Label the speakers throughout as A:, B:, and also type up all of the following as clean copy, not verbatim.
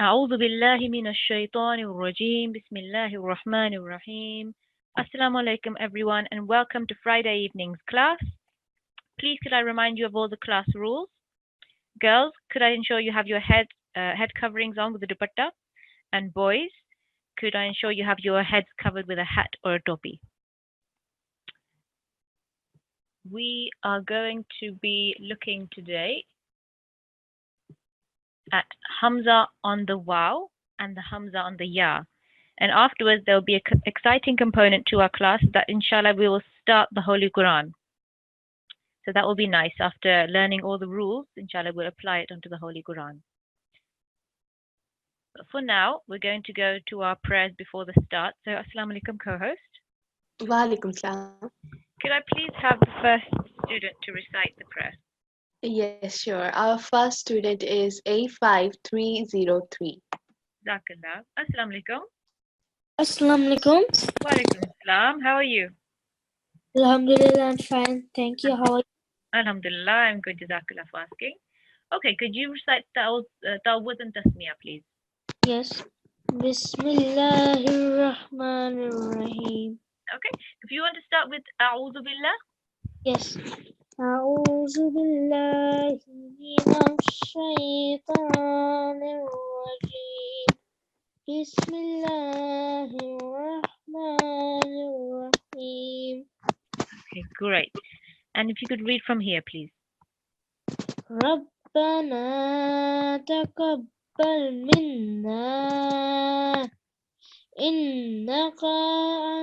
A: أعوذ بالله من الشيطان الرجيم بسم الله الرحمن الرحيم. Assalamu alaikum everyone and welcome to Friday evening's class. Please could I remind you of all the class rules? Girls, could I ensure you have your head coverings on with the dupatta? And boys, could I ensure you have your heads covered with a hat or a topi? We are going to be looking today at Hamza on the Wau and the Hamza on the Ya. And afterwards, there will be an exciting component to our class that inshallah we will start the Holy Quran. So that will be nice. After learning all the rules, inshallah we'll apply it onto the Holy Quran. But for now, we're going to go to our prayers before the start. So Assalamu alaikum, co-host.
B: Wa alaikum salam.
A: Could I please have the first student to recite the prayer?
B: Yes, sure. Our first student is A5303.
A: Jazakallah. Assalamu alaikum.
C: Assalamu alaikum.
A: Wa alaikum salam. How are you?
C: Alhamdulillah, I'm fine. Thank you. How are you?
A: Alhamdulillah, I'm good. Jazakallah for asking. Okay, could you recite Ta'awudh and Tasmiyah, please?
C: Yes. Bismillahirrahmanirrahim.
A: Okay, if you want to start with A'udhu Billah.
C: Yes. A'udhu billahi minash shaitanir rajim. Bismillahirrahmanirrahim.
A: Okay, great. And if you could read from here, please.
C: Rabbana taqabbal minna. Innaka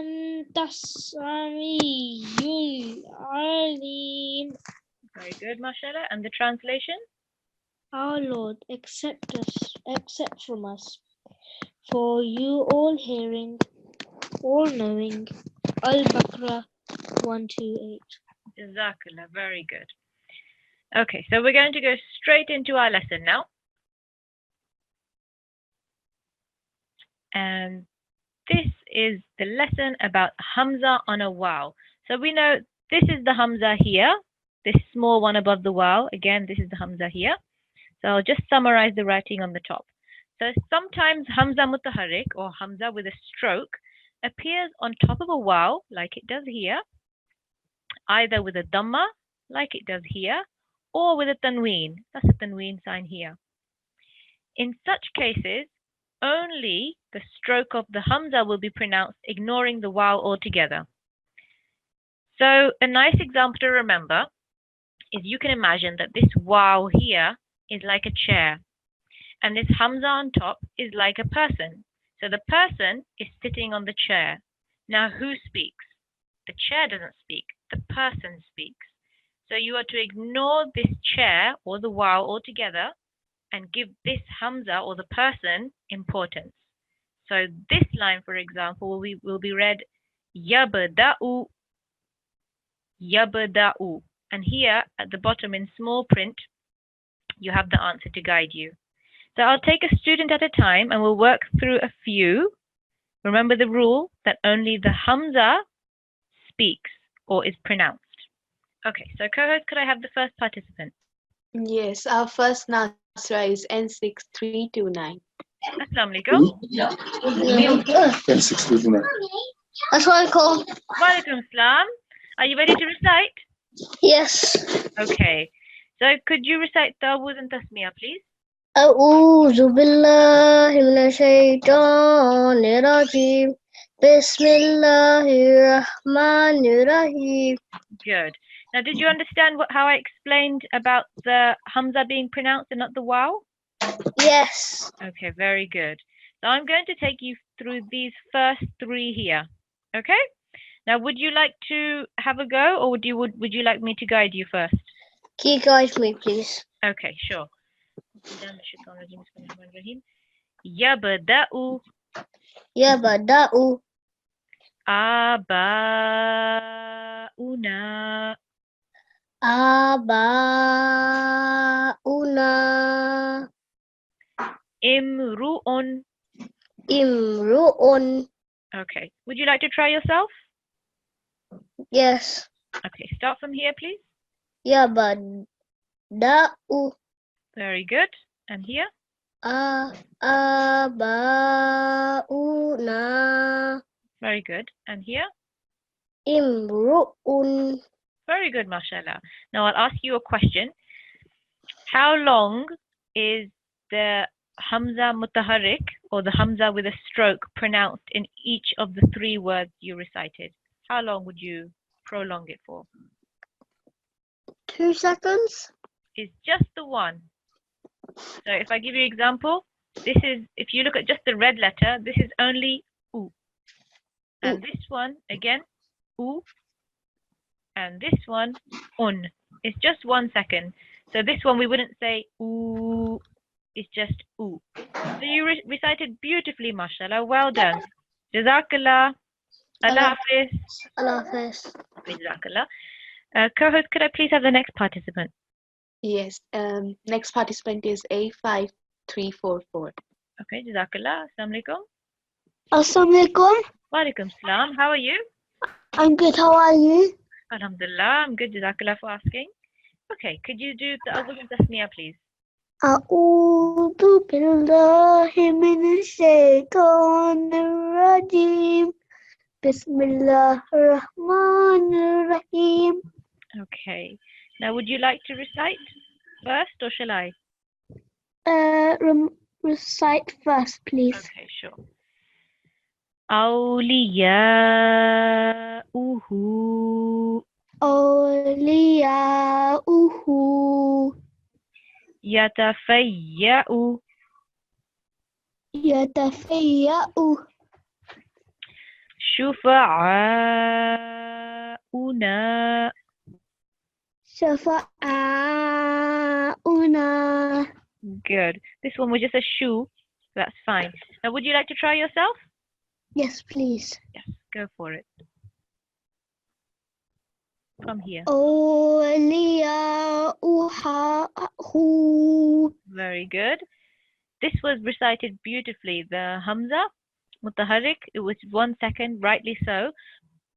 C: antas samiyyul alim.
A: Very good, mashallah. And the translation?
C: Our Lord, accept from us, for you all hearing, all knowing. Al-Baqarah 128.
A: Jazakallah, very good. Okay, so we're going to go straight into our lesson now. And this is the lesson about Hamza on a Wau. So we know this is the Hamza here, this small one above the Wau. Again, this is the Hamza here. So I'll just summarize the writing on the top. So sometimes Hamza mutaharrik or Hamza with a stroke appears on top of a Wau like it does here, either with a Dhamma like it does here, or with a Tanween. That's a Tanween sign here. In such cases, only the stroke of the Hamza will be pronounced, ignoring the Wau altogether. So a nice example to remember is you can imagine that this Wau here is like a chair, and this Hamza on top is like a person. So the person is sitting on the chair. Now who speaks? The chair doesn't speak, the person speaks. So you are to ignore this chair or the Wau altogether and give this Hamza or the person importance. So this line, for example, will be read Yabda'u, Yabda'u. And here at the bottom in small print, you have the answer to guide you. So I'll take a student at a time and we'll work through a few. Remember the rule that only the Hamza speaks or is pronounced. Okay, so co-host, could I have the first participant?
B: Yes, our first Nasirat is N6329.
A: Assalamu alaikum.
D: N6329.
C: Assalamualaikum.
A: Wa alaikum salam. Are you ready to recite?
C: Yes.
A: Okay. So could you recite Ta'awudh and Tasmiyah, please?
C: A'udhu billahi minash shaitanir rajim. Bismillahirrahmanirrahim.
A: Good. Now, did you understand how I explained about the Hamza being pronounced and not the Wau?
C: Yes.
A: Okay, very good. So I'm going to take you through these first three here. Okay? Now, would you like to have a go, or would you like me to guide you first?
C: Can you guide me, please?
A: Okay, sure. Yabda'u
C: Yabda'u
A: aba'una
C: aba'una
A: imru'un.
C: imru'un.
A: Okay. Would you like to try yourself?
C: Yes.
A: Okay, start from here, please.
C: Yabda'u
A: Very good. And here?
C: Abauna
A: Very good. And here?
C: imru'un.
A: Very good, mashallah. Now I'll ask you a question. How long is the Hamza mutaharrik or the Hamza with a stroke pronounced in each of the 3 words you recited? How long would you prolong it for?
C: 2 seconds.
A: It's just the one. So if I give you an example, this is, if you look at just the red letter, this is only U. And this one, again, U. And this one, Un. It's just 1 second. So this one we wouldn't say U. It's just U. So you recited beautifully, mashallah. Well done. Jazakallah. Allah Hafiz.
C: Allah Hafiz.
A: Jazakallah. Co-host, could I please have the next participant?
B: Yes. Next participant is A5344.
A: Okay, Jazakallah. Assalamu alaikum.
C: Assalamu alaikum.
A: Wa alaikum salam. How are you?
C: I'm good. How are you?
A: Alhamdulillah. I'm good. Jazakallah for asking. Okay, could you do the Awwal and Tasniya, please?
C: أعوذ بالله من الشيطان الرجيم بسم الله الرحمن الرحيم.
A: Okay. Now, would you like to recite first, or shall I?
C: Recite first, please.
A: Okay, sure. أولياؤه
C: أولياؤه
A: يتفيأ
C: يتفيأ
A: شفعاؤنا
C: شفعاؤنا.
A: Good. This one was just a shu. That's fine. Now, would you like to try yourself?
C: Yes, please.
A: Yes, go for it. From here.
C: أولياؤه.
A: Very good. This was recited beautifully. The Hamza, mutaharrik, it was 1 second, rightly so.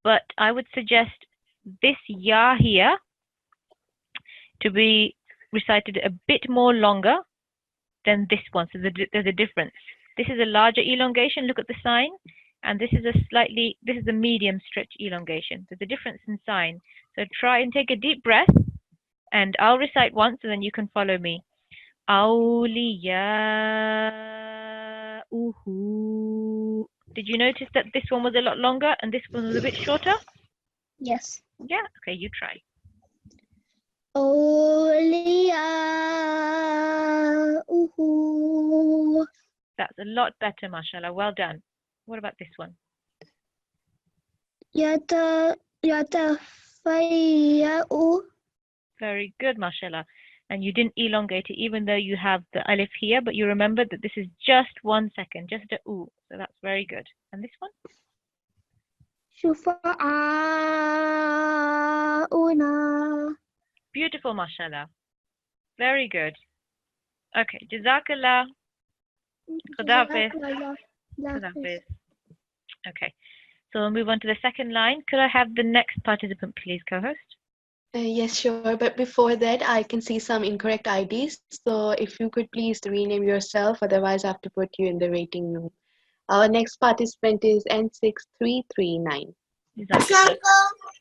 A: But I would suggest this Ya here to be recited a bit more longer than this one. So there's a difference. This is a larger elongation. Look at the sign. And this is a medium stretch elongation. There's a difference in sign. So try and take a deep breath. And I'll recite once and then you can follow me. Awliya'uhu. Did you notice that this one was a lot longer and this one was a bit shorter?
C: Yes.
A: Yeah? Okay, you try.
C: أولياؤه.
A: That's a lot better, mashallah. Well done. What about this one?
C: يتفيأ.
A: Very good, mashallah. And you didn't elongate it, even though you have the alif here, but you remembered that this is just 1 second, just a u. So that's very good. And this one?
C: شفعاؤنا.
A: Beautiful, mashallah. Very good. Okay, jazakallah. Khudafis. Khudafis. Okay, so we'll move on to the second line. Could I have the next participant, please, co-host?
B: Yes, sure. But before that, I can see some incorrect IDs. So if you could please rename yourself, otherwise I have to put you in the waiting room. Our next participant is N6339.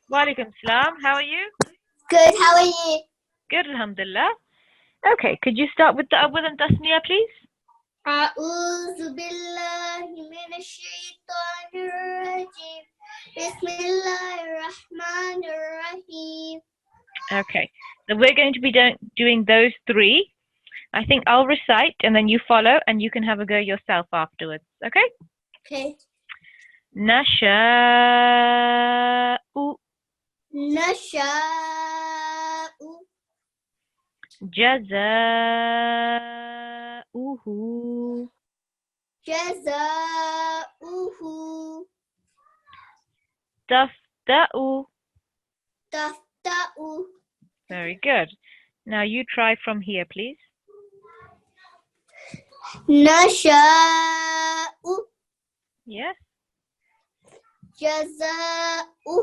A: Wa alaikum salam. How are you?
C: Good, how are you?
A: Good, alhamdulillah. Okay, could you start with the Awwal and Tasniya, please?
C: أعوذ بالله من الشيطان الرجيم بسم الله الرحمن الرحيم.
A: Okay, so we're going to be doing those 3. I think I'll recite and then you follow and you can have a go yourself afterwards. Okay?
C: Okay.
A: Nasha'u
C: نشاء
A: jaza'uhu
C: جزاؤه
A: tafta'u.
C: تفتأ.
A: Very good. Now you try from here, please.
C: نشاء
A: Yes?
C: جزاؤه.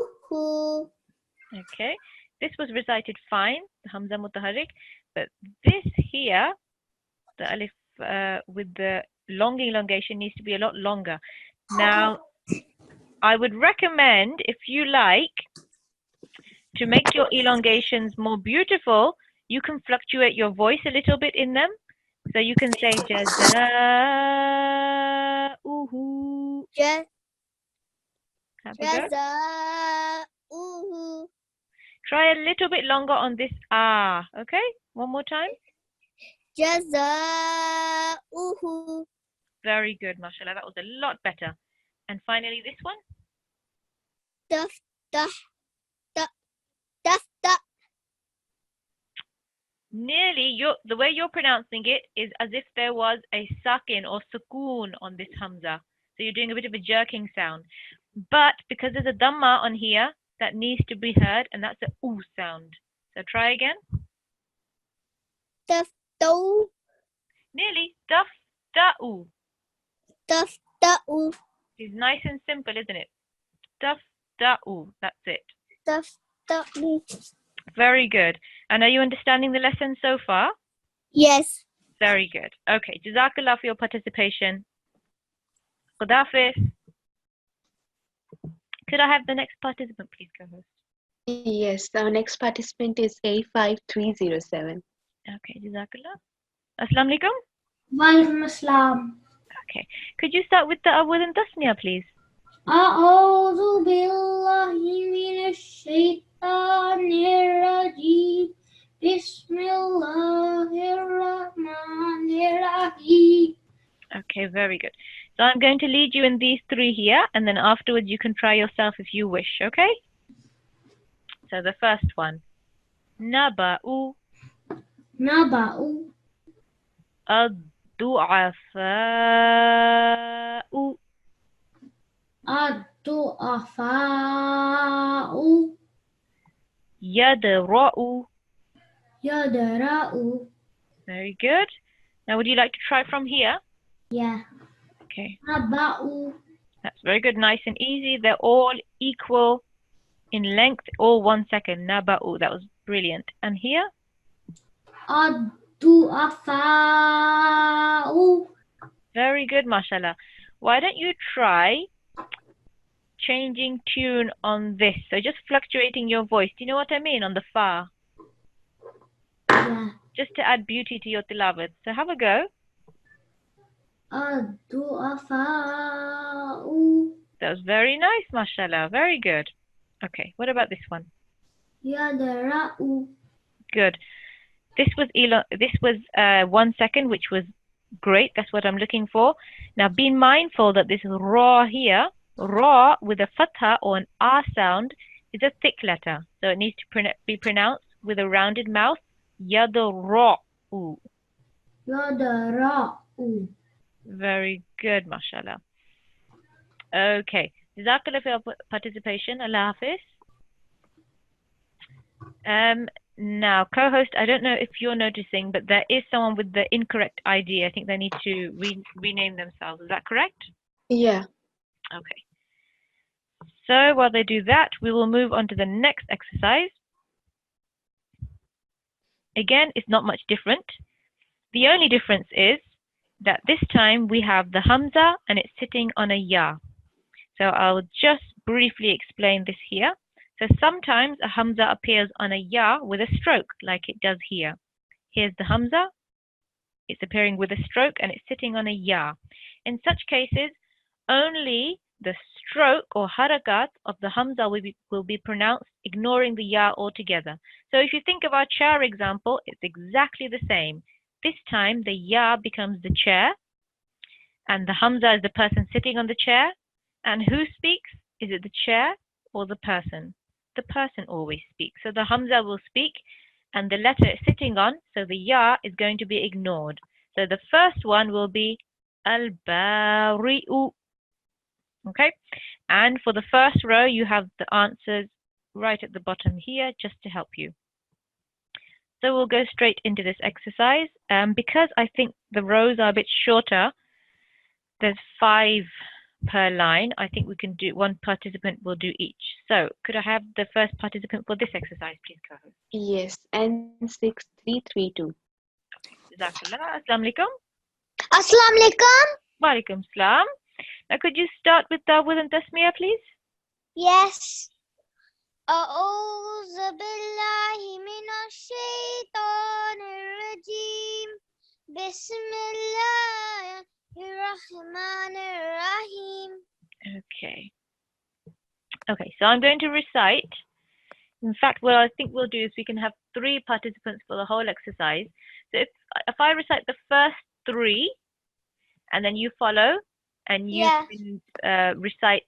A: Okay. This was recited fine, the Hamza mutaharrik, but this here, the alif with the long elongation needs to be a lot longer. Now, I would recommend, if you like, to make your elongations more beautiful, you can fluctuate your voice a little bit in them. So you can say jazauhu. Have a go.
C: Jazauhu.
A: Try a little bit longer on this ah. Okay, one more time.
C: Jazauhu.
A: Very good, mashallah. That was a lot better. And finally, this one.
C: Taftah.
A: Nearly, the way you're pronouncing it is as if there was a sakin or sukoon on this hamza. So you're doing a bit of a jerking sound. But because there's a dhamma on here, that needs to be heard, and that's a oo sound. So try again.
C: Taftau.
A: Nearly. Tafta'u.
C: Taftau.
A: It's nice and simple, isn't it? Tafta'u. That's it.
C: Taftau.
A: Very good. And are you understanding the lesson so far?
C: Yes.
A: Very good. Okay. Jazakallah for your participation. Khudafis. Could I have the next participant, please, co-host?
B: Yes, our next participant is A5307.
A: Okay, Jazakallah. Assalamu alaikum.
C: Walaikum assalam.
A: Okay. Could you start with the awwal and tasniya, please?
C: أعوذ بالله من الشيطان الرجيم بسم الله الرحمن الرحيم.
A: Okay, very good. So I'm going to lead you in these three here, and then afterwards you can try yourself if you wish, okay? So the first one. Naba'u
C: نبأ
A: ad-du'afa'u
C: الضعفاء
A: yadra'u.
C: يدرأ.
A: Very good. Now would you like to try from here?
C: Yeah.
A: Okay.
C: نبأ
A: That's very good, nice and easy. They're all equal in length, all 1 second. Naba'u, that was brilliant. And here?
C: الضعفاء.
A: Very good, mashallah. Why don't you try changing tune on this? So just fluctuating your voice. Do you know what I mean? On the fa.
C: Yeah.
A: Just to add beauty to your tilawat. So have a go.
C: الضعفاء
A: That was very nice, mashallah. Very good. Okay, what about this one?
C: يدرأ.
A: Good. This was 1 second, which was great. That's what I'm looking for. Now, be mindful that this ra here, ra with a fatha or an r sound, is a thick letter. So it needs to be pronounced with a rounded mouth. Yadra'u.
C: يدرأ.
A: Very good, mashallah. Okay. Jazakallah for your participation. Allah Hafiz. Now, co-host, I don't know if you're noticing, but there is someone with the incorrect ID. I think they need to rename themselves. Is that correct?
B: Yeah.
A: Okay. So while they do that, we will move on to the next exercise. Again, it's not much different. The only difference is that this time we have the Hamza and it's sitting on a Ya. So I'll just briefly explain this here. So sometimes a Hamza appears on a Ya with a stroke, like it does here. Here's the Hamza. It's appearing with a stroke and it's sitting on a Ya. In such cases, only the stroke or harakat of the Hamza will be pronounced, ignoring the Ya altogether. So if you think of our chair example, it's exactly the same. This time the Ya becomes the chair, and the Hamza is the person sitting on the chair. And who speaks? Is it the chair or the person? The person always speaks. So the Hamza will speak, and the letter it's sitting on, so the Ya is going to be ignored. So the first one will be al-bari'u. Okay? And for the first row, you have the answers right at the bottom here, just to help you. So we'll go straight into this exercise. Because I think the rows are a bit shorter, there's 5 per line. I think we can do, one participant will do each. So could I have the first participant for this exercise, please, co-host?
B: Yes, N6332.
A: Jazakallah. Assalamu alaikum.
C: Assalamu alaikum.
A: Walaikum salam. Now, could you start with Dawud and Tasmiyah, please?
C: Yes. أعوذ بالله من الشيطان الرجيم بسم الله الرحمن الرحيم.
A: Okay. Okay, so I'm going to recite. In fact, what I think we'll do is we can have 3 participants for the whole exercise. So if I recite the first 3, and then you follow, and you can recite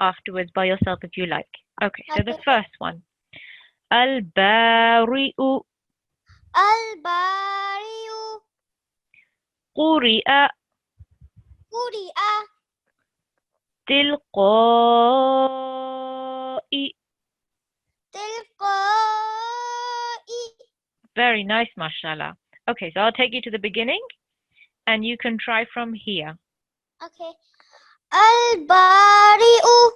A: afterwards by yourself if you like. Okay, so the first one. Al-Bari'u.
C: Al-Bari'u.
A: Quri'a.
C: Quri'a.
A: Tilqa'i.
C: Tilqa'i.
A: Very nice, mashallah. Okay, so I'll take you to the beginning, and you can try from here.
C: Okay. Al-Bari'u.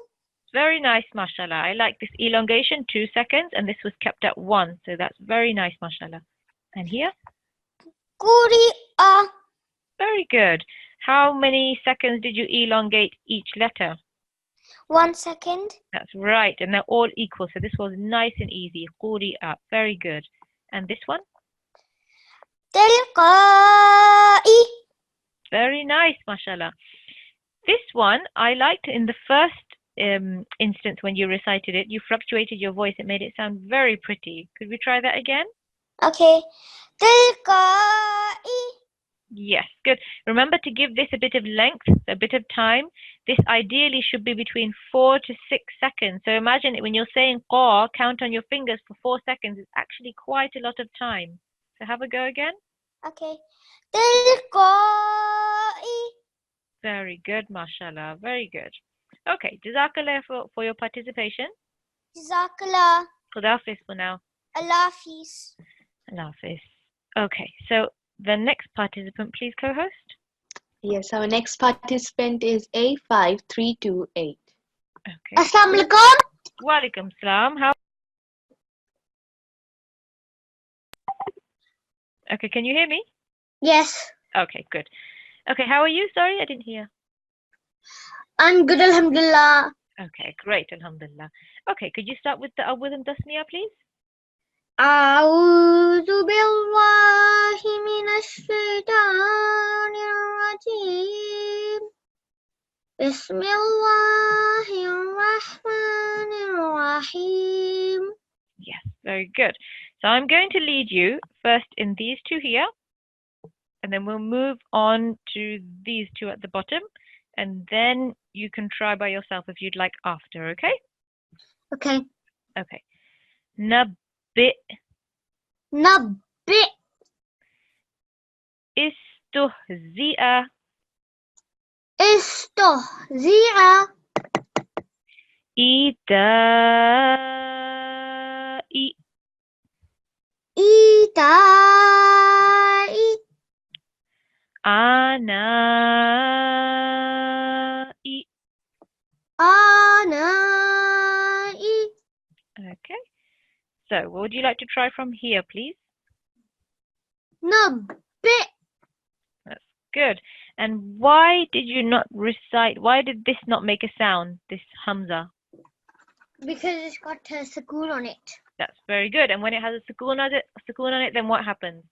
A: Very nice, mashallah. I like this elongation, 2 seconds, and this was kept at 1. So that's very nice, mashallah. And here?
C: Quri'a.
A: Very good. How many seconds did you elongate each letter?
C: 1 second.
A: That's right. And they're all equal. So this was nice and easy. Quri'a. Very good. And this one?
C: Tilqa'i.
A: Very nice, mashallah. This one, I liked in the first instance when you recited it, you fluctuated your voice. It made it sound very pretty. Could we try that again?
C: Okay. Tilqa'i.
A: Yes, good. Remember to give this a bit of length, a bit of time. This ideally should be between 4 to 6 seconds. So imagine when you're saying qa, count on your fingers for 4 seconds. It's actually quite a lot of time. So have a go again.
C: Okay. Tilqa'i.
A: Very good, mashallah. Very good. Okay, jazakallah for your participation.
C: Jazakallah.
A: Khuda Hafiz for now.
C: Allah Hafiz.
A: Allah Hafiz. Okay, so the next participant, please, co-host.
B: Yes, our next participant is A5328.
A: Okay.
C: Assalamu alaikum.
A: Walaikum salam. How? Okay, can you hear me?
C: Yes.
A: Okay, good. Okay, how are you? Sorry, I didn't hear.
C: I'm good, alhamdulillah.
A: Okay, great, alhamdulillah. Okay, could you start with the Awud and Tasmiyah, please?
C: أعوذ بالله من الشيطان الرجيم بسم الله الرحمن الرحيم.
A: Yes, very good. So I'm going to lead you first in these 2 here, and then we'll move on to these 2 at the bottom, and then you can try by yourself if you'd like after, okay?
C: Okay.
A: Okay. Nabbi.
C: Nabbi.
A: Istuhzi'a.
C: Istuhzi'a.
A: Ita'i.
C: Ita'i.
A: Ana'i.
C: Ana'i.
A: Okay. So, what would you like to try from here, please?
C: Nabbi.
A: That's good. And why did you not recite? Why did this not make a sound, this Hamza?
C: Because it's got a sukoon on it.
A: That's very good. And when it has a sukoon on it, then what happens?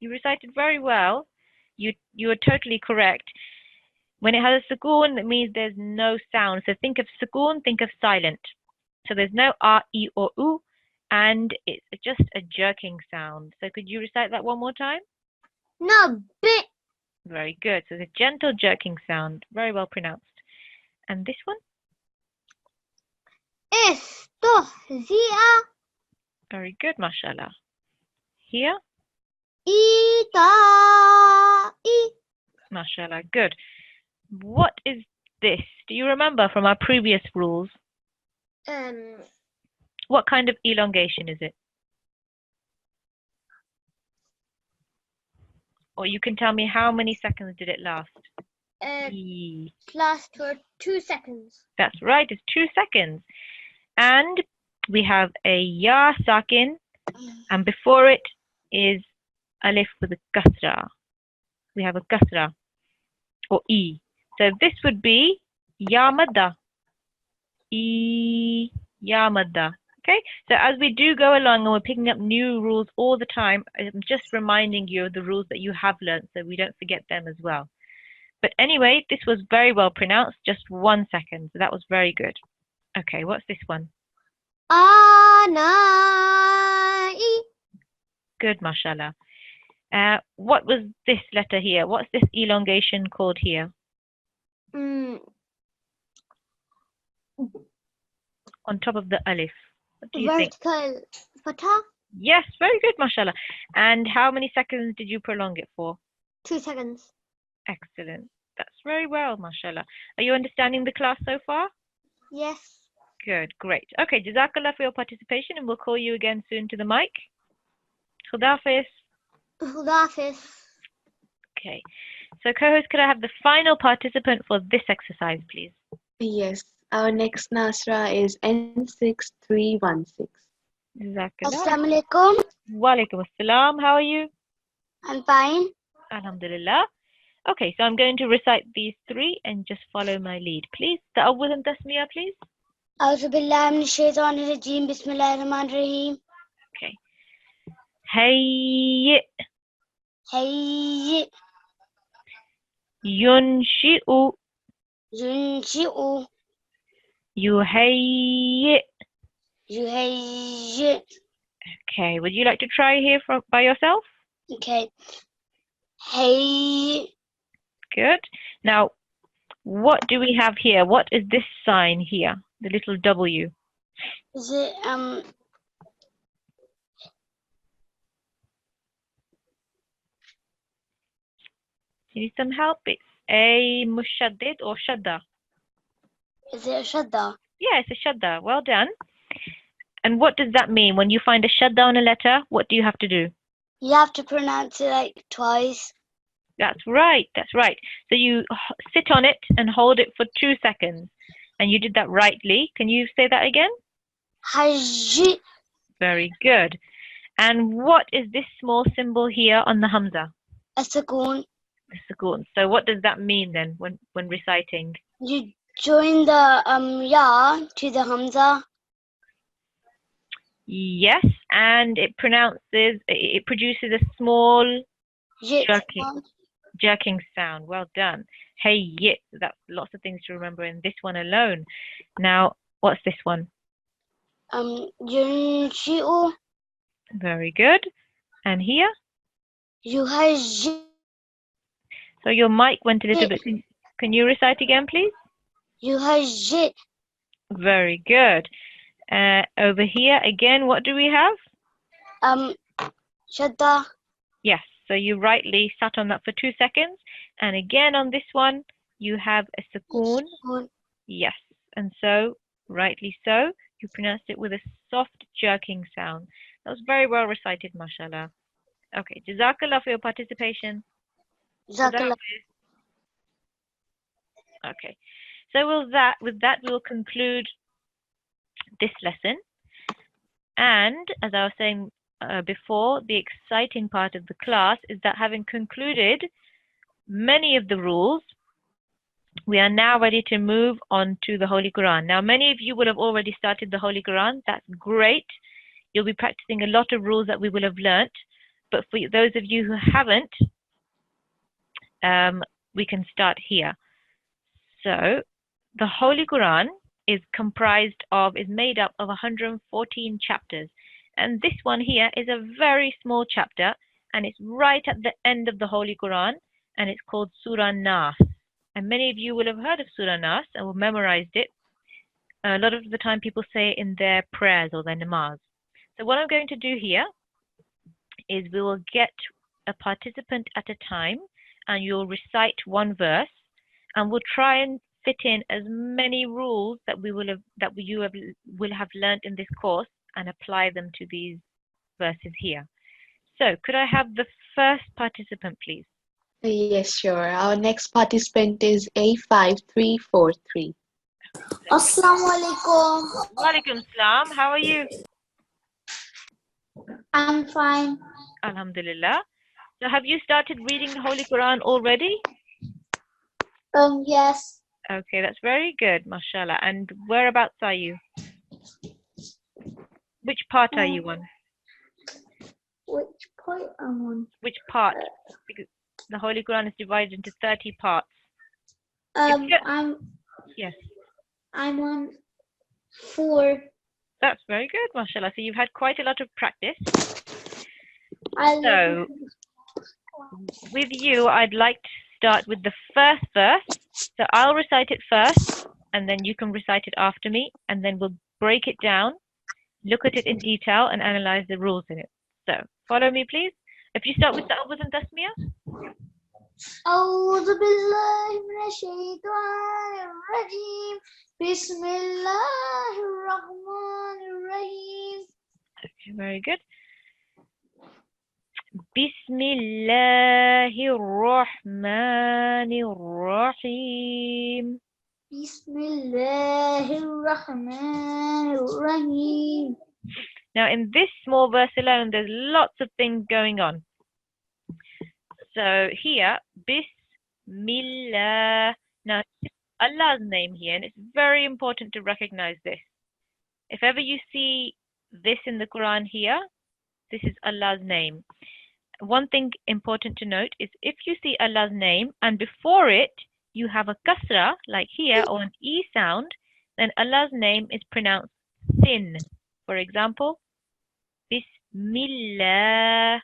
A: You recited very well. You are totally correct. When it has a sukoon, it means there's no sound. So think of sukoon, think of silent. So there's no a, e, or u, and it's just a jerking sound. So could you recite that one more time?
C: Nabbi.
A: Very good. So it's a gentle jerking sound. Very well pronounced. And this one?
C: Istuhzi'a.
A: Very good, mashallah. Here?
C: Ita'i.
A: Mashallah. Good. What is this? Do you remember from our previous rules? What kind of elongation is it? Or you can tell me how many seconds did it last?
C: Last for 2 seconds.
A: That's right, it's 2 seconds. And we have a ya sakin, and before it, is alif with a kasra. We have a kasra or e. So this would be ya madda. E ya madda. Okay, so as we do go along and we're picking up new rules all the time, I'm just reminding you of the rules that you have learned so we don't forget them as well. But anyway, this was very well pronounced, just 1 second. So that was very good. Okay, what's this one?
C: Anai.
A: Good, mashallah. What was this letter here? What's this elongation called here? On top of the alif. What do you think?
C: Vertical fatha.
A: Yes, very good, mashallah. And how many seconds did you prolong it for?
C: 2 seconds.
A: Excellent. That's very well, mashallah. Are you understanding the class so far?
C: Yes.
A: Good, great. Okay, jazakallah for your participation and we'll call you again soon to the mic. Khudafis.
C: Khudafis.
A: Okay. So co-host, could I have the final participant for this exercise, please?
B: Yes. Our next Nasra is N6316.
A: Jazakallah.
C: Assalamu alaikum.
A: Walaikum assalam. How are you?
C: I'm fine.
A: Alhamdulillah. Okay, so I'm going to recite these three and just follow my lead. Please, ta'awwudh and tasmiyah, please.
C: A'udhu billahi minash shaitanir rajeem. Bismillahir rahmanir rahim.
A: Okay. Hayy.
C: Hayy.
A: Yunshi'u.
C: Yunshi'u.
A: Yuhayy.
C: Yuhayy.
A: Okay, would you like to try here by yourself?
C: Okay. Hey.
A: Good. Now, what do we have here? What is this sign here? The little W.
C: Is it
A: You need some help? It's a mushaddid or shadda.
C: Is it a shadda?
A: Yeah, it's a shadda. Well done. And what does that mean? When you find a shadda on a letter, what do you have to do?
C: You have to pronounce it like twice.
A: That's right. That's right. So you sit on it and hold it for 2 seconds. And you did that rightly. Can you say that again?
C: Hajj.
A: Very good. And what is this small symbol here on the Hamza?
C: A sukoon.
A: The sukoon. So what does that mean then when reciting?
C: You join the ya to the Hamza.
A: Yes, and it produces a small jerking sound. Well done. Hey, yit. That's lots of things to remember in this one alone. Now, what's this one?
C: Yunshi'u.
A: Very good. And here?
C: Yuhajj.
A: So your mic went a little bit. Can you recite again, please?
C: Yuhajj.
A: Very good. Over here again, what do we have?
C: Shadda.
A: Yes. So you rightly sat on that for 2 seconds. And again on this one, you have a sukoon. Yes. And so, rightly so, you pronounced it with a soft jerking sound. That was very well recited, mashallah. Okay. Jazakallah for your participation.
C: Jazakallah.
A: Okay. So with that, we will conclude this lesson. And as I was saying before, the exciting part of the class is that having concluded many of the rules, we are now ready to move on to the Holy Quran. Now, many of you will have already started the Holy Quran. That's great. You'll be practicing a lot of rules that we will have learnt. But for those of you who haven't, we can start here. So, the Holy Quran is made up of 114 chapters. And this one here is a very small chapter, and it's right at the end of the Holy Quran, and it's called Surah Nas. And many of you will have heard of Surah Nas and will memorized it. A lot of the time people say it in their prayers or their namaz. So what I'm going to do here is we will get a participant at a time, and you'll recite one verse, and we'll try and fit in as many rules that you will have learned in this course and apply them to these verses here. So could I have the first participant, please?
B: Yes, sure. Our next participant is A5343.
C: Assalamu alaikum.
A: Walaikum salam. How are you?
C: I'm fine.
A: Alhamdulillah. So have you started reading the Holy Quran already?
C: Yes.
A: Okay, that's very good, mashallah. And whereabouts are you? Which part are you on?
C: Which point am I on?
A: Which part? Because the Holy Quran is divided into 30 parts. Yes.
C: I'm on 4.
A: That's very good, mashallah. So you've had quite a lot of practice.
C: So,
A: with you, I'd like to start with the first verse. So I'll recite it first, and then you can recite it after me, and then we'll break it down, look at it in detail, and analyze the rules in it. So follow me, please. If you start with Ta'awuz and Tasmiyah.
C: أعوذ بالله من الشيطان الرجيم بسم الله الرحمن الرحيم.
A: Okay, very good. Bismillahir Rahmanir Rahim.
C: Bismillahir Rahmanir Rahim.
A: Now, in this small verse alone, there's lots of things going on. So here, Bismillah. Now, it's Allah's name here, and it's very important to recognize this. If ever you see this in the Quran here, this is Allah's name. One thing important to note is if you see Allah's name and before it you have a kasra, like here, or an E sound, then Allah's name is pronounced thin. For example, Bismillah.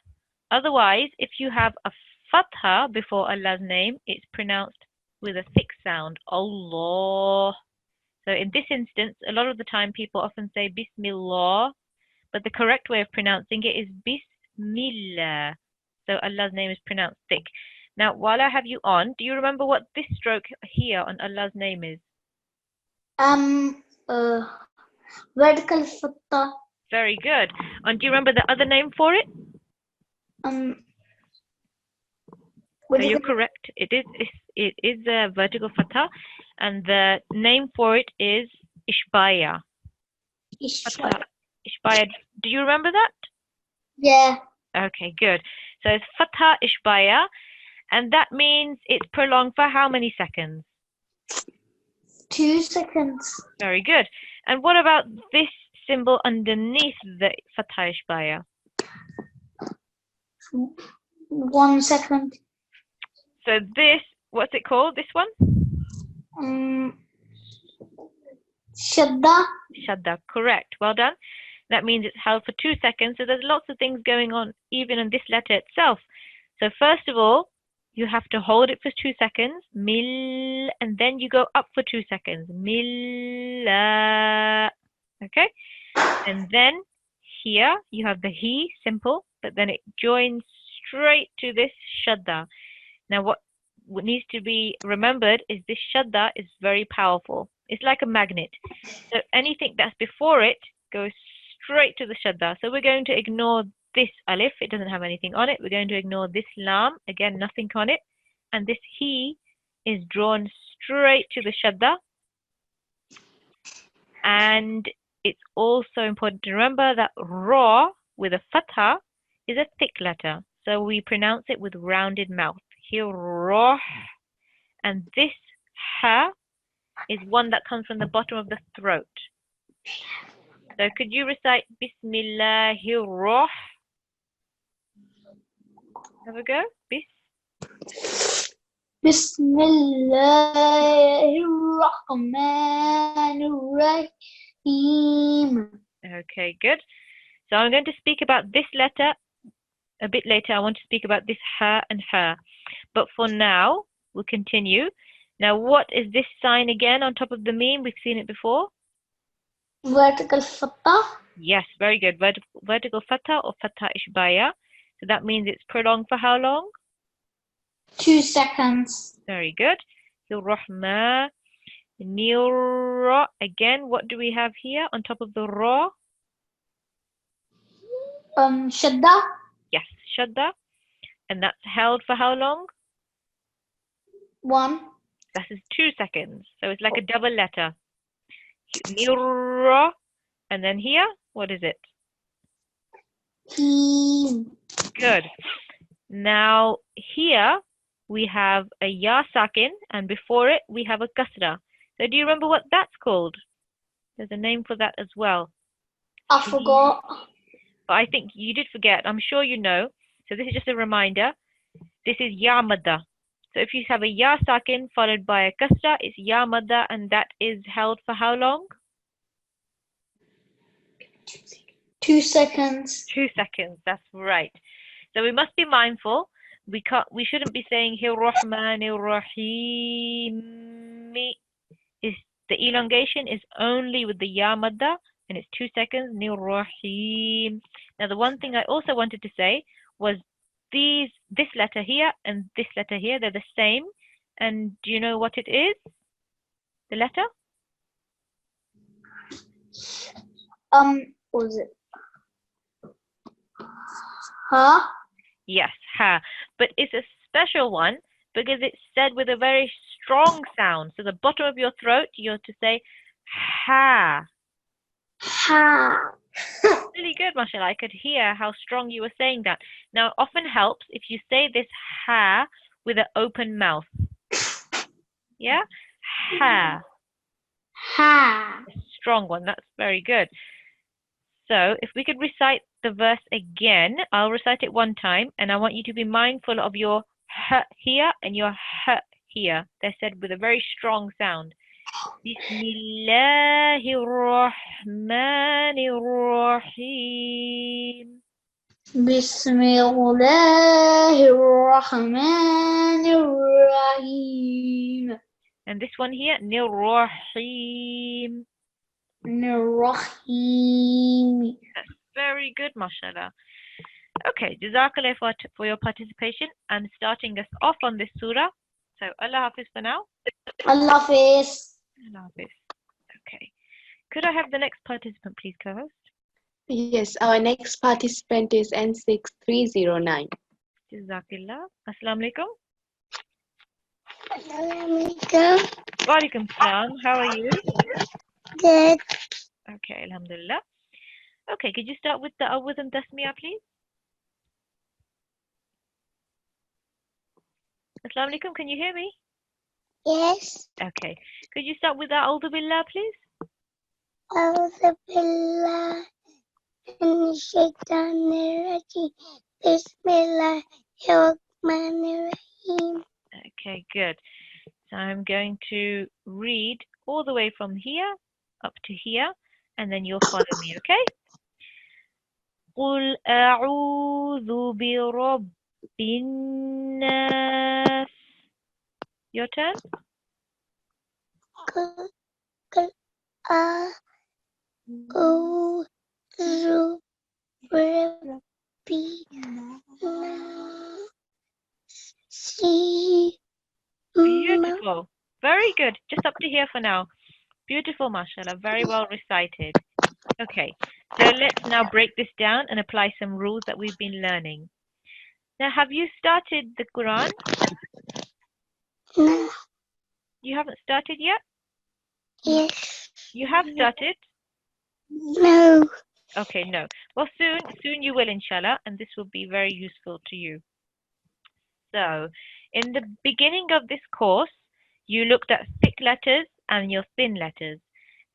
A: Otherwise, if you have a fatha before Allah's name, it's pronounced with a thick sound, Allah. So in this instance, a lot of the time people often say Bismillah, but the correct way of pronouncing it is Bismillah. So Allah's name is pronounced thick. Now, while I have you on, do you remember what this stroke here on Allah's name is?
C: Vertical fatha.
A: Very good. And do you remember the other name for it? So you're correct. It is a vertical fatha, and the name for it is Ishbaya. Ishbaya. Do you remember that?
C: Yeah.
A: Okay, good. So it's fatha Ishbaya, and that means it's prolonged for how many seconds?
C: 2 seconds.
A: Very good. And what about this symbol underneath the fatha Ishbaya?
C: 1 second.
A: So this, what's it called, this one?
C: Shadda.
A: Shadda, correct. Well done. That means it's held for 2 seconds. So there's lots of things going on even in this letter itself. So first of all, you have to hold it for 2 seconds, mil, and then you go up for 2 seconds, milla. Okay? And then here you have the he, simple, but then it joins straight to this shadda. Now what needs to be remembered is this shadda is very powerful. It's like a magnet. So anything that's before it goes straight to the shadda. So we're going to ignore this alif, it doesn't have anything on it. We're going to ignore this lam, again nothing on it. And this he is drawn straight to the shadda. And it's also important to remember that ra with a fatha is a thick letter. So we pronounce it with rounded mouth. Here, roh, and this ha is one that comes from the bottom of the throat. So could you recite Bismillahir-Rah? Have a go.
C: Bismillahirrahmanirrahim.
A: Okay, good. So I'm going to speak about this letter a bit later. I want to speak about this ha and ha. But for now, we'll continue. Now, what is this sign again on top of the meme? We've seen it before.
C: Vertical fatha.
A: Yes, very good. Vertical fatha or fatha ishbaya. So that means it's prolonged for how long?
C: 2 seconds.
A: Very good. Rahma, Nira. Again, what do we have here on top of the ra?
C: Shadda.
A: Yes, shadda. And that's held for how long?
C: 1.
A: That is 2 seconds. So it's like a double letter. Nira. And then here, what is it?
C: Him.
A: Good. Now here we have a ya sakin, and before it we have a kasra. So do you remember what that's called? There's a name for that as well.
C: I forgot.
A: But I think you did forget. I'm sure you know. So this is just a reminder. This is ya madda. So if you have a ya sakin followed by a kasra, it's ya madda, and that is held for how long?
C: 2 seconds.
A: 2 seconds. That's right. So we must be mindful. We shouldn't be saying Rahmanir Rahim. The elongation is only with the ya madda, and it's 2 seconds. Nir Rahim. Now the one thing I also wanted to say was this letter here and this letter here, they're the same. And do you know what it is? The letter?
C: What was it? Huh?
A: Yes, ha. But it's a special one because it's said with a very strong sound. So the bottom of your throat, you have to say ha.
C: Ha.
A: Really good, mashallah. I could hear how strong you were saying that. Now, it often helps if you say this ha with an open mouth. Yeah? Ha.
C: Ha.
A: A strong one. That's very good. So, if we could recite the verse again, I'll recite it one time, and I want you to be mindful of your h here and your h here. They're said with a very strong sound. Bismillahirrahmanirrahim.
C: Bismillahirrahmanirrahim.
A: And this one here, Nirrahim.
C: Nirrahim.
A: That's very good, mashallah. Okay, Jazakallah for your participation and starting us off on this surah. So, Allah Hafiz for now.
C: Allah Hafiz.
A: Allah Hafiz. Okay. Could I have the next participant, please, co-host?
B: Yes, our next participant is N6309.
A: Jazakillah. Assalamu alaikum.
C: Assalamualaikum.
A: Wa alaikum salam. How are you?
C: Good.
A: Okay, alhamdulillah. Okay, could you start with the awwaz and tasmiyah, please? Assalamu alaikum, can you hear me?
C: Yes.
A: Okay. Could you start with A'udhu Billah, please?
C: A'udhu billahi minash shaitanir rajim. Bismillahirrahmanirrahim.
A: Okay, good. So I'm going to read all the way from here up to here, and then you'll follow me, okay? قُلْ أَعُوذُ بِرَبِّ النَّاسِ. Your turn.
C: A'udhu birabbi nasi.
A: Beautiful. Very good. Just up to here for now. Beautiful, mashallah. Very well recited. Okay, so let's now break this down and apply some rules that we've been learning. Now, have you started the Quran?
C: No.
A: You haven't started yet?
C: Yes.
A: You have started?
C: No.
A: Okay, no. Well, soon you will, inshallah, and this will be very useful to you. So, in the beginning of this course, you looked at thick letters and your thin letters.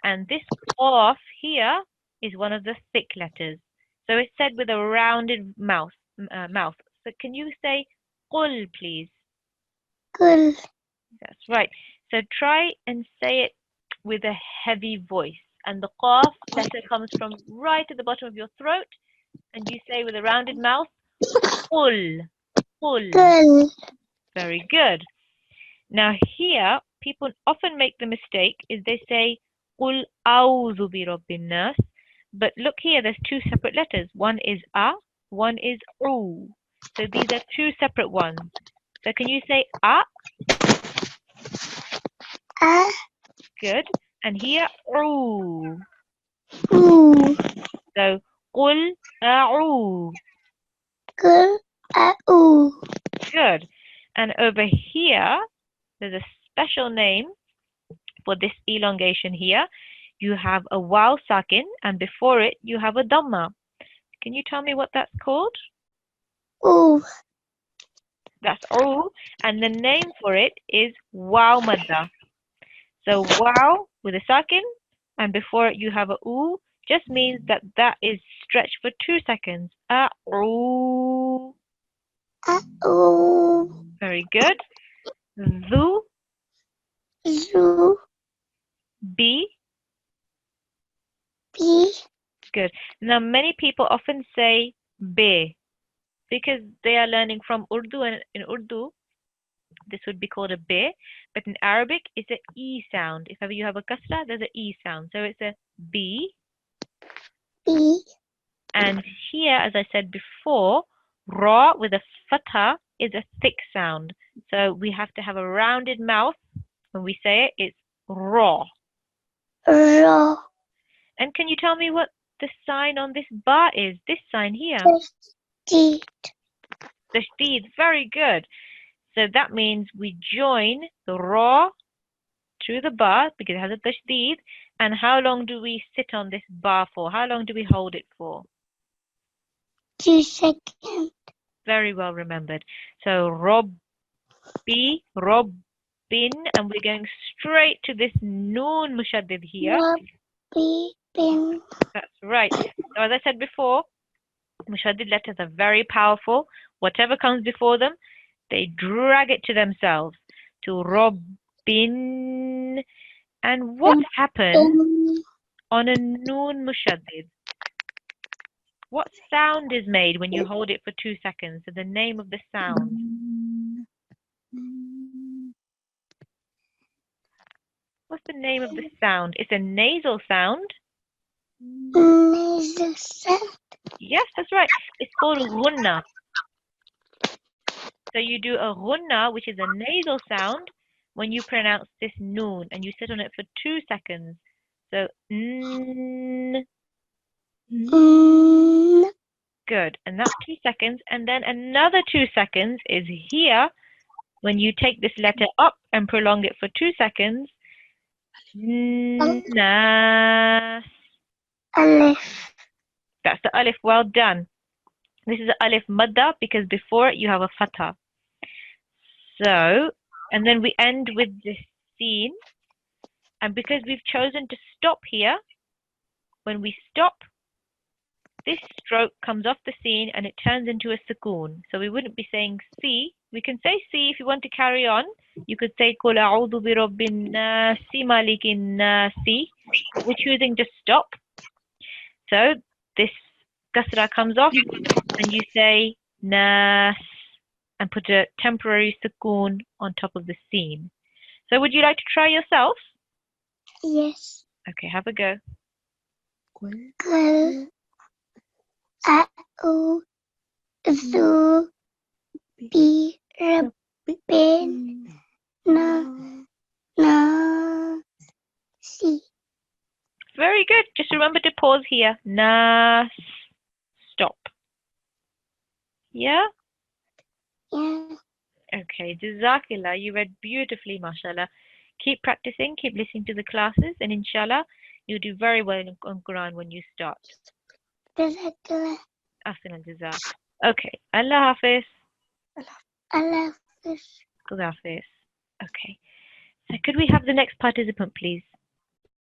A: And this qaf here is one of the thick letters. So it's said with a rounded mouth. So can you say qul, please?
C: Qul.
A: That's right. So try and say it with a heavy voice. And the qaf letter comes from right at the bottom of your throat. And you say with a rounded mouth, qul. Qul.
C: Qul.
A: Very good. Now here, people often make the mistake is they say Qul a'udhu bi rabbin nas. But look here, there's two separate letters. One is a, one is u. So these are two separate ones. So can you say a? Good. And here u. So Qul a'u.
C: Qul a'u.
A: Good. And over here, there's a special name for this elongation here. You have a waw sakin, and before it, you have a dhamma. Can you tell me what that's called?
C: Oh,
A: That's oo. And the name for it is Wau madda. So Wau with a sakin, and before it you have a oo, just means that that is stretched for 2 seconds. Oo.
C: oh,
A: Very good. Zu,
C: zoo,
A: bi.
C: bee,
A: Good. Now many people often say be because they are learning from Urdu, and in Urdu this would be called a be, but in Arabic it's a e sound. If ever you have a kasra, there's a e sound. So it's a b.
C: bee,
A: And here, as I said before, ra with a fatha is a thick sound. So we have to have a rounded mouth when we say it. It's ra.
C: raw,
A: And can you tell me what the sign on this ba is? This sign here.
C: tasty,
A: Tashdid. Very good. So that means we join the ra to the ba because it has a tashdid. And how long do we sit on this ba for? How long do we hold it for?
C: 2 seconds,
A: Very well remembered. So Robbi, Robbin, and we're going straight to this noon mushaddid here.
C: Robbie, bin,
A: That's right. So as I said before, mushaddid letters are very powerful. Whatever comes before them, they drag it to themselves. To Robbin. And what happens on a noon mushaddid? What sound is made when you hold it for 2 seconds? So the name of the sound. What's the name of the sound? It's a nasal sound.
C: nasal sound,
A: Yes, that's right. It's called ghunna. So you do a ghunna, which is a nasal sound, when you pronounce this noon, and you sit on it for 2 seconds. So n. Good. And that's 2 seconds. And then another 2 seconds is here when you take this letter up and prolong it for 2 seconds. Nas.
C: alif,
A: That's the alif. Well done. This is the alif madda because before it you have a fatha. So, and then we end with the seen. And because we've chosen to stop here, when we stop, this stroke comes off the seen and it turns into a sukoon. So we wouldn't be saying see. We can say see if you want to carry on. You could say Qul a'udhu bi rabbin nasi malikin nasi. We're choosing to stop. So this kasra comes off and you say nas and put a temporary sukoon on top of the seen. So would you like to try yourself?
C: yes,
A: Okay, have a go.
C: kal, a'u, zu, bi, rabbin, na, si,
A: Very good. Just remember to pause here. Nas. Stop. Yeah?
C: yeah,
A: Okay. Jazakallah. You read beautifully, mashallah. Keep practicing. Keep listening to the classes. And inshallah, you'll do very well on Quran when you start.
C: jazakallah,
A: Ahsan al-Jazak. Okay. Allah Hafiz.
C: Allah,
A: Good Hafiz. Okay. So could we have the next participant, please?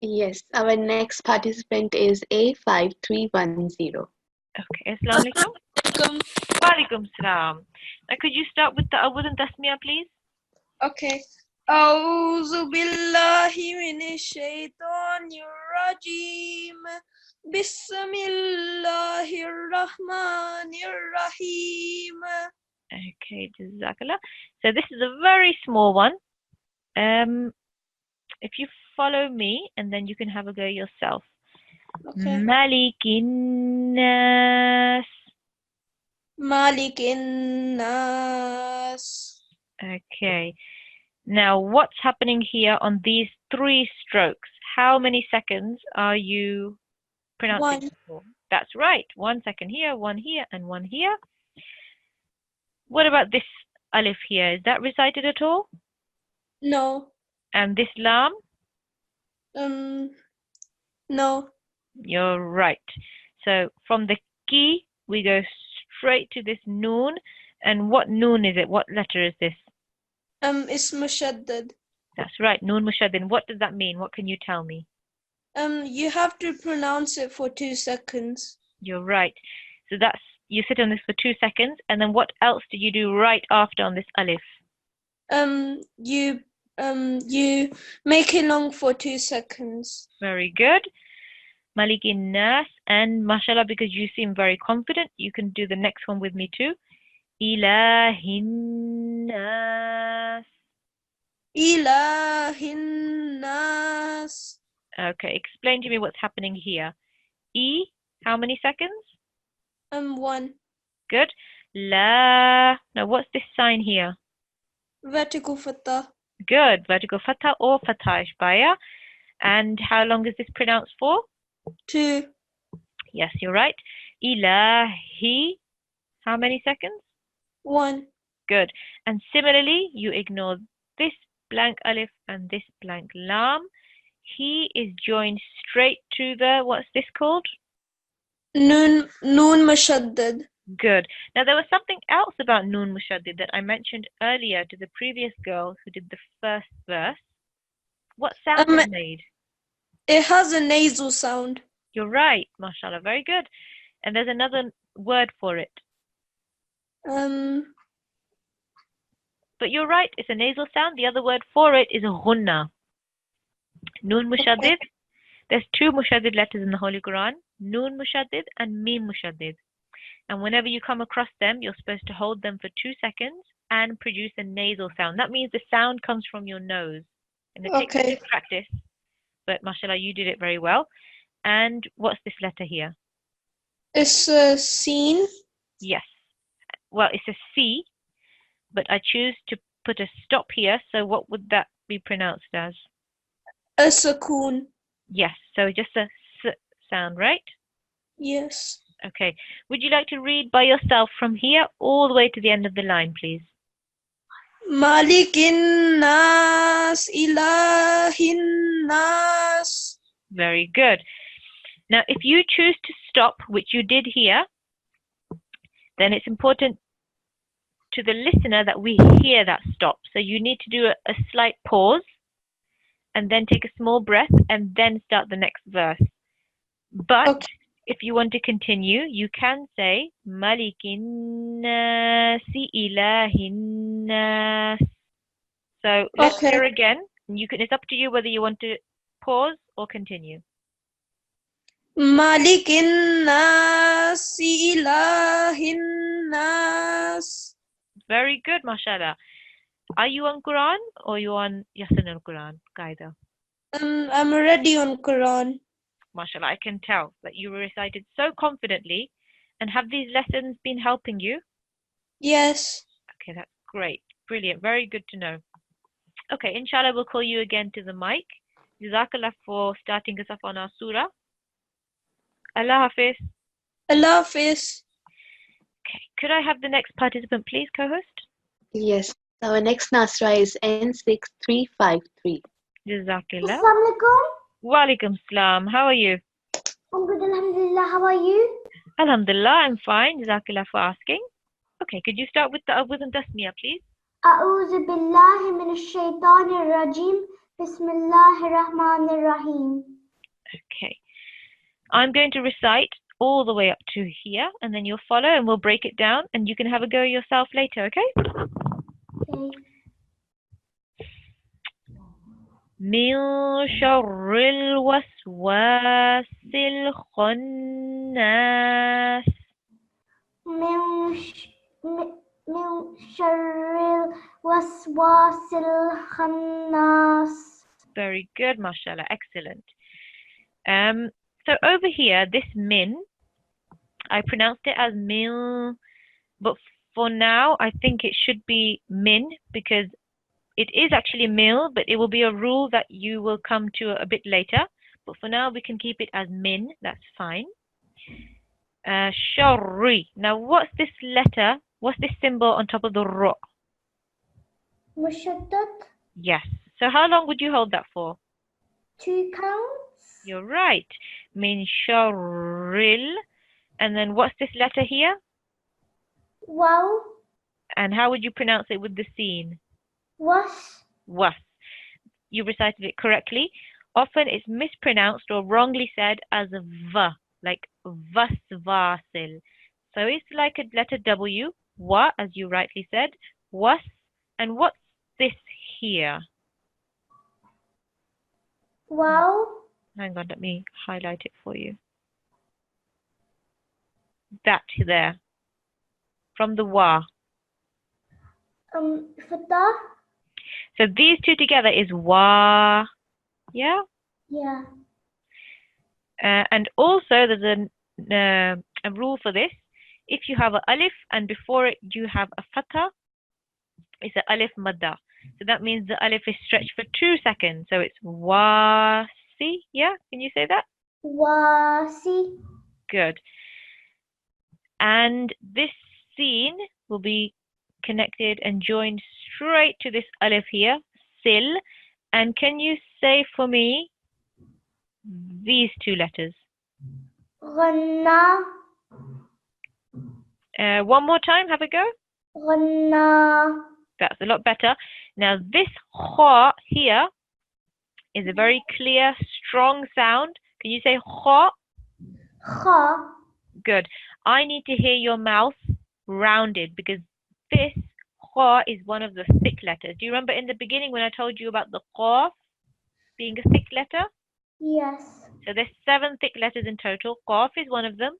B: Yes, our next participant is A5310.
A: Okay. Assalamu alaikum. Wa alaikum salam. Now could you start with the awwal and tasmiyah, please?
D: Okay. أعوذ بالله من الشيطان الرجيم بسم الله الرحمن الرحيم.
A: Okay, Jazakallah. So this is a very small one. If you follow me, and then you can have a go yourself.
D: Okay.
A: Malikin nas.
D: مالك الناس.
A: Okay. Now, what's happening here on these 3 strokes? How many seconds are you pronouncing?
D: 1.
A: That's right. 1 second here, 1 here, and 1 here. What about this alif here? Is that recited at all?
D: No.
A: And this lam?
D: No.
A: You're right. So from the key, we go straight to this noon. And what noon is it? What letter is this?
D: It's mushaddad.
A: That's right, noon mushaddin. What does that mean? What can you tell me?
D: You have to pronounce it for 2 seconds.
A: You're right. So that's, you sit on this for 2 seconds, and then what else do you do right after on this alif?
D: You make it long for 2 seconds.
A: Very good. Malikin Nas, and mashallah, because you seem very confident, you can do the next one with me too. Ilahin Nas.
D: Ilahin nas.
A: Okay, explain to me what's happening here. E, how many seconds?
D: 1.
A: Good. La. Now, what's this sign here?
D: Vertical fatha.
A: Good. Vertical fatha or fatha ishbaya. And how long is this pronounced for?
D: 2.
A: Yes, you're right. Ilahi. How many seconds?
D: 1.
A: Good. And similarly, you ignore this blank alif and this blank lam. He is joined straight to the, what's this called?
D: Noon mushaddad.
A: Good. Now, there was something else about Noon Mushaddid that I mentioned earlier to the previous girl who did the first verse. What sound it made?
D: It has a nasal sound.
A: You're right, mashallah, very good. And there's another word for it. But you're right, it's a nasal sound. The other word for it is a ghunna. Noon Mushaddid. There's 2 Mushaddid letters in the Holy Quran. Noon Mushaddid and Mim Mushaddid. And whenever you come across them, you're supposed to hold them for 2 seconds and produce a nasal sound. That means the sound comes from your nose. And it takes a bit of practice. But mashallah, you did it very well. And what's this letter here?
D: It's a scene.
A: Yes. Well, it's a C, but I choose to put a stop here. So what would that be pronounced as?
D: A sukoon.
A: Yes. So just a S sound, right?
D: Yes.
A: Okay. Would you like to read by yourself from here all the way to the end of the line, please?
D: Malikin nas, ilahin nas.
A: Very good. Now, if you choose to stop, which you did here, then it's important to the listener that we hear that stop. So you need to do a slight pause and then take a small breath and then start the next verse. But if you want to continue, you can say Malikin Nasi Ilahin Nas. So let's hear again. You can. It's up to you whether you want to pause or continue.
D: Malikin nasi ilahin nas.
A: Very good, mashallah. Are you on Quran or you on Yasin al-Quran, Qaida?
D: I'm already on Quran.
A: Mashallah, I can tell that you recited so confidently. And have these lessons been helping you?
D: Yes.
A: Okay, that's great. Brilliant. Very good to know. Okay, inshallah, we'll call you again to the mic. Jazakallah for starting us off on our surah. Allah Hafiz.
D: Allah Hafiz.
A: Okay, could I have the next participant, please, co-host?
B: Yes. Our next Nasra is N6353.
A: Jazakallah.
C: Assalamualaikum.
A: Walaikum salam. How are you?
C: I'm good, alhamdulillah. How are you?
A: Alhamdulillah, I'm fine. Jazakallah for asking. Okay, could you start with the Awwaz and Tasmiyah, please?
C: أعوذ بالله من الشيطان الرجيم بسم الله الرحمن الرحيم.
A: Okay. I'm going to recite all the way up to here, and then you'll follow, and we'll break it down, and you can have a go yourself later, okay?
C: Okay.
A: من شر الوسواس الخناس
C: من شر الوسواس الخناس.
A: Very good, mashallah, excellent. So over here, this min, I pronounced it as min, but for now, I think it should be min because it is actually mil, but it will be a rule that you will come to a bit later. But for now, we can keep it as min. That's fine. Sharri. Now, what's this letter? What's this symbol on top of the ro?
C: Mushaddad.
A: Yes. So how long would you hold that for?
C: 2 counts.
A: You're right. Min sharril. And then what's this letter here?
C: Wow.
A: And how would you pronounce it with the scene?
C: Was.
A: Was. You recited it correctly. Often it's mispronounced or wrongly said as a v, like vasvasil. So it's like a letter W, wa, as you rightly said, was. And what's this here?
C: Wow.
A: Hang on, let me highlight it for you. That there, from the wa.
C: Fatah.
A: So these two together is wa, yeah?
C: Yeah.
A: And also there's a rule for this. If you have an alif and before it you have a fatha, it's an alif madda. So that means the alif is stretched for 2 seconds. So it's wasi, yeah? Can you say that?
C: Wasi.
A: Good. And this scene will be connected and joined straight to this alif here, sil. And can you say for me these two letters?
C: Ghanna.
A: One more time, have a go.
C: Ghanna.
A: That's a lot better. Now this kha here is a very clear, strong sound. Can you say kha?
C: Kha.
A: Good. I need to hear your mouth rounded because this kha is one of the thick letters. Do you remember in the beginning when I told you about the qaf being a thick letter?
C: Yes.
A: So there's 7 thick letters in total. Qaf is one of them.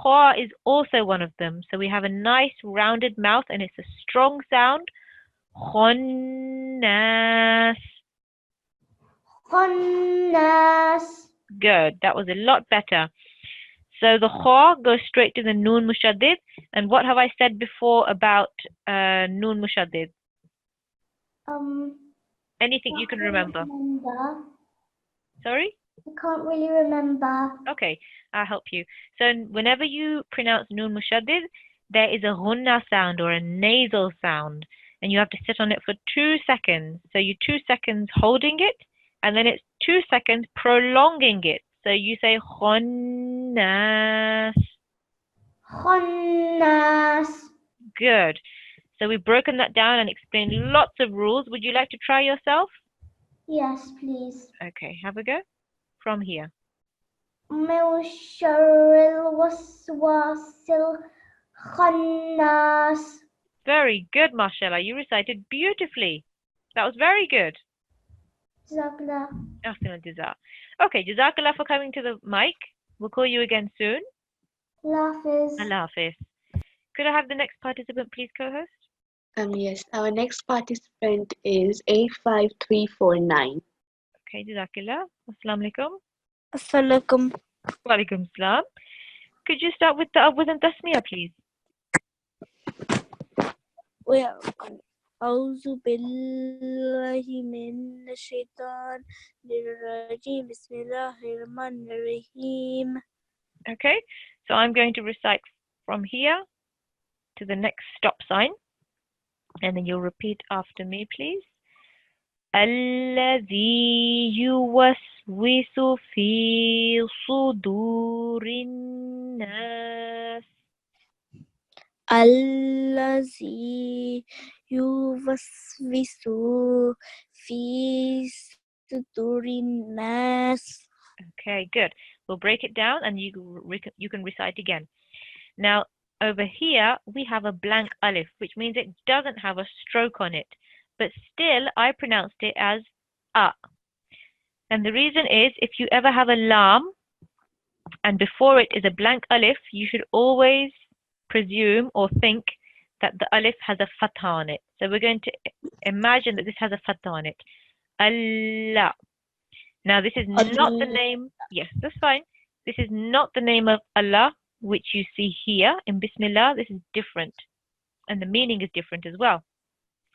A: Kha is also one of them. So we have a nice rounded mouth and it's a strong sound. Khonnas.
C: Khannas.
A: Good. That was a lot better. So the kha goes straight to the noon mushaddid. And what have I said before about noon mushaddid? Anything you can remember? Sorry?
C: I can't really remember.
A: Okay, I'll help you. So whenever you pronounce noon mushaddid, there is a ghunna sound or a nasal sound. And you have to sit on it for 2 seconds. So you 2 seconds holding it, and then it's 2 seconds prolonging it. So you say khonnas.
C: Khannas.
A: Good. So we've broken that down and explained lots of rules. Would you like to try yourself?
C: Yes, please.
A: Okay, have a go. From here.
C: من شر الوسواس الخناس.
A: Very good, mashallah. You recited beautifully. That was very good.
C: Jazakallah.
A: Ahsan al-jaza. Okay, jazakallah for coming to the mic. We'll call you again soon.
C: Allah Hafiz.
A: Allah Hafiz. Could I have the next participant, please, co-host?
B: Yes, our next participant is 85349.
A: Okay, jazakallah. Assalamu alaikum.
D: Assalamualaikum.
A: Wa alaikum salam. Could you start with the Awwaz and Tasmiyah, please?
D: Well, أعوذ بالله من الشيطان الرجيم بسم الله الرحمن الرحيم.
A: Okay, so I'm going to recite from here to the next stop sign. And then you'll repeat after me, please. الذي يوسوس في صدور الناس.
D: الذي يوسوس في صدور الناس.
A: Okay, good. We'll break it down and you can recite again. Now, over here, we have a blank alif, which means it doesn't have a stroke on it. But still, I pronounced it as a. And the reason is, if you ever have a lam, and before it is a blank alif, you should always presume or think that the alif has a fatha on it. So we're going to imagine that this has a fatha on it. Allah. Now, this is not the name. Yes, that's fine. This is not the name of Allah, which you see here in Bismillah. This is different. And the meaning is different as well.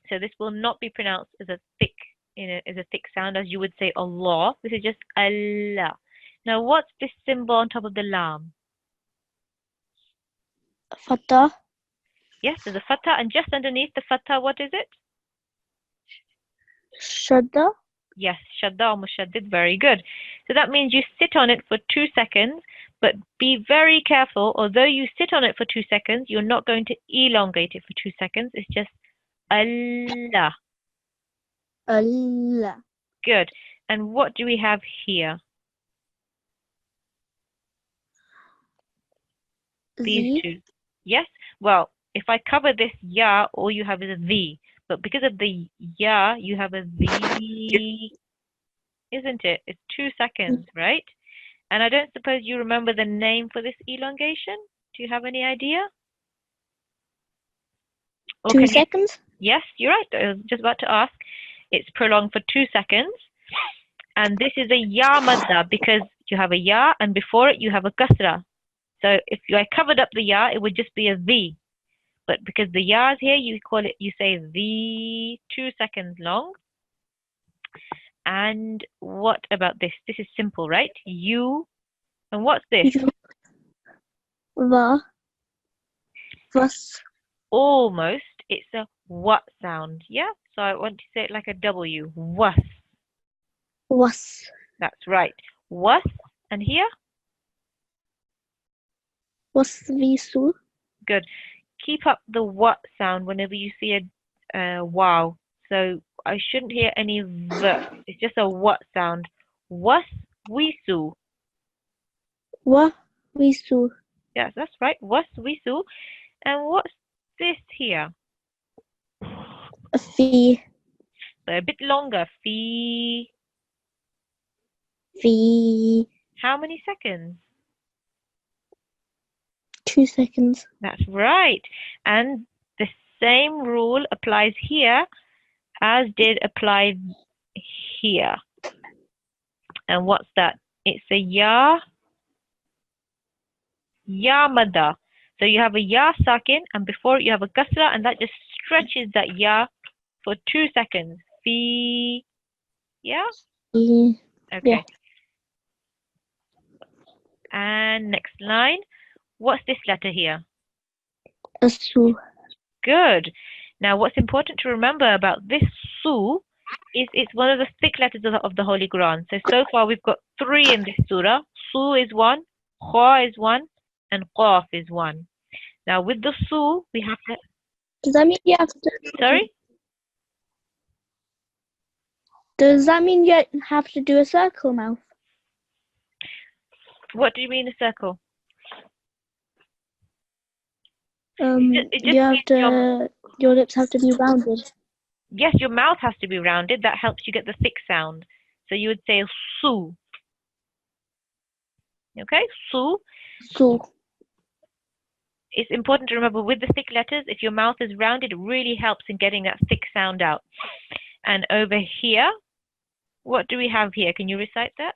A: So this will not be pronounced as a thick sound, as you would say Allah. This is just Allah. Now, what's this symbol on top of the lam?
D: Fatah.
A: Yes, there's a fatha, and just underneath the fatha, what is it?
D: Shadda.
A: Yes, shadda or mushaddid. Very good. So that means you sit on it for 2 seconds, But be very careful. Although you sit on it for 2 seconds, you're not going to elongate it for 2 seconds. It's just Allah.
E: Allah.
A: Good. And what do we have here? These
E: Z.
A: two. Yes? Well, if I cover this ya, all you have is a the. But because of the ya, you have a the. Isn't it? It's 2 seconds, right? And I don't suppose you remember the name for this elongation? Do you have any idea? Or
E: 2
A: can you-
E: seconds.
A: Yes, you're right. I was just about to ask. It's prolonged for 2 seconds. And this is a ya madda because you have a ya and before it you have a kasra. So if I covered up the ya, it would just be a the. But because the ya is here, you say the 2 seconds long. And what about this? This is simple, right? You. And what's this?
E: Va. Was.
A: Almost. It's a what sound. Yeah? So I want to say it like a W. Was.
E: Was.
A: That's right. Was. And here?
E: Was visu.
A: Good. Keep up the what sound whenever you see a wow. So I shouldn't hear any v. It's just a what sound. Was wisu.
E: Wa visu.
A: Yes, that's right. Was wisu. And what's this here?
E: Fi.
A: So a bit longer. Fi.
E: Fi.
A: How many seconds?
E: 2 seconds.
A: That's right. And the same rule applies here as did apply here. And what's that? It's a ya madda. So you have a ya sakin and before it you have a kasra and that just stretches that ya for 2 seconds. Fi. Yeah?
E: Fi.
A: Okay.
E: Yeah.
A: And next line. What's this letter here?
E: Asu.
A: Good. Now, what's important to remember about this su is it's one of the thick letters of the Holy Quran. So far we've got 3 in this surah. Su is 1, Kha is 1, and Qaf is 1. Now, with the su, we have to...
E: Does that mean you have to?
A: Sorry?
E: Does that mean you have to do a circle mouth?
A: What do you mean a circle? It just
E: You have
A: means
E: to. Your lips have to be rounded.
A: Yes, your mouth has to be rounded. That helps you get the thick sound. So you would say su. Okay? Su.
E: Su.
A: It's important to remember with the thick letters, if your mouth is rounded, it really helps in getting that thick sound out. And over here, what do we have here? Can you recite that?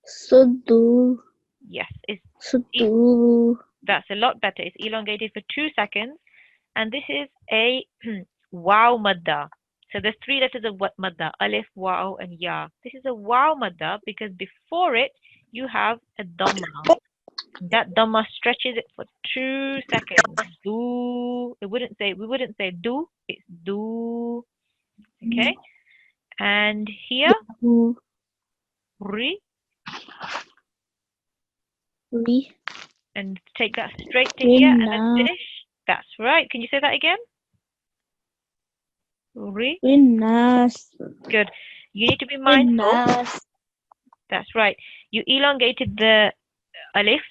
E: Sudu.
A: Yes,
E: Sudu.
A: that's a lot better. It's elongated for 2 seconds. And this is a Wau madda. So there's 3 letters of madda. Alif, Wau, and Ya. This is a Wau madda because before it, you have a Dhamma. That Dhamma stretches it for 2 seconds. Do. We wouldn't say do. It's do. Okay. And here, ri.
E: Ri.
A: And take that straight to here and then
E: Rinna.
A: finish. That's right. Can you say that again? Ri.
E: Rinnas.
A: Good. You need to be mindful.
E: Rinnas.
A: That's right. You elongated the alif,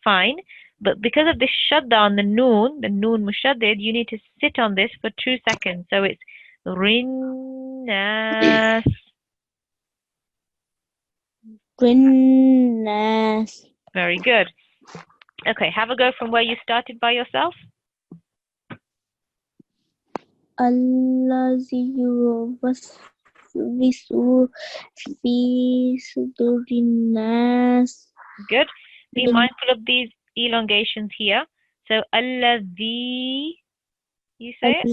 A: fine. But because of this shadda on the noon mushaddid, you need to sit on this for 2 seconds. So it's rinnas.
E: Rinnas.
A: Very good. Okay, have a go from where you started by yourself.
E: Allazi waswisu fi sudurinnas.
A: Good. Be mindful of these elongations here. So allazi, you say it.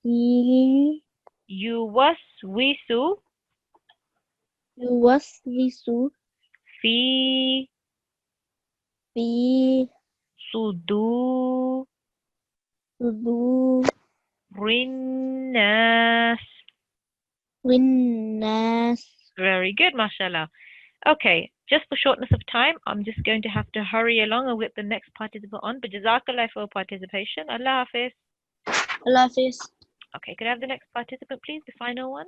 E: Allazi
A: Yuwaswisu
E: waswisu
A: fi
E: fi
A: sudurinnas.
E: sudurinnas.
A: Very good, mashallah. Okay, just for shortness of time, I'm just going to have to hurry along and get the next participant on. But Jazakallah for participation. Allah Hafiz.
E: Allah Hafiz.
A: Okay, could I have the next participant, please? The final one.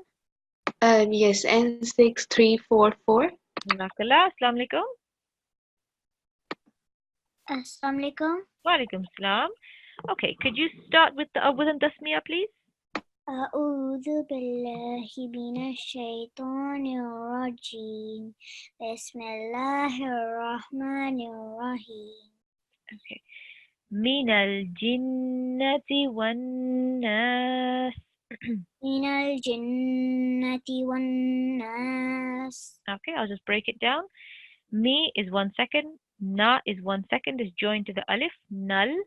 B: Yes, N6344.
A: Jazakallah. Assalamu alaikum.
C: Assalamu alaikum.
A: Wa alaikum salam. Okay, could you start with the Awwal and Tasmiyah, please?
C: أعوذ بالله من الشيطان الرجيم بسم الله الرحمن الرحيم.
A: Okay. من الجنة والناس.
C: من الجنة والناس.
A: Okay, I'll just break it down. Mi is 1 second. Na is 1 second. Is joined to the alif. Nal.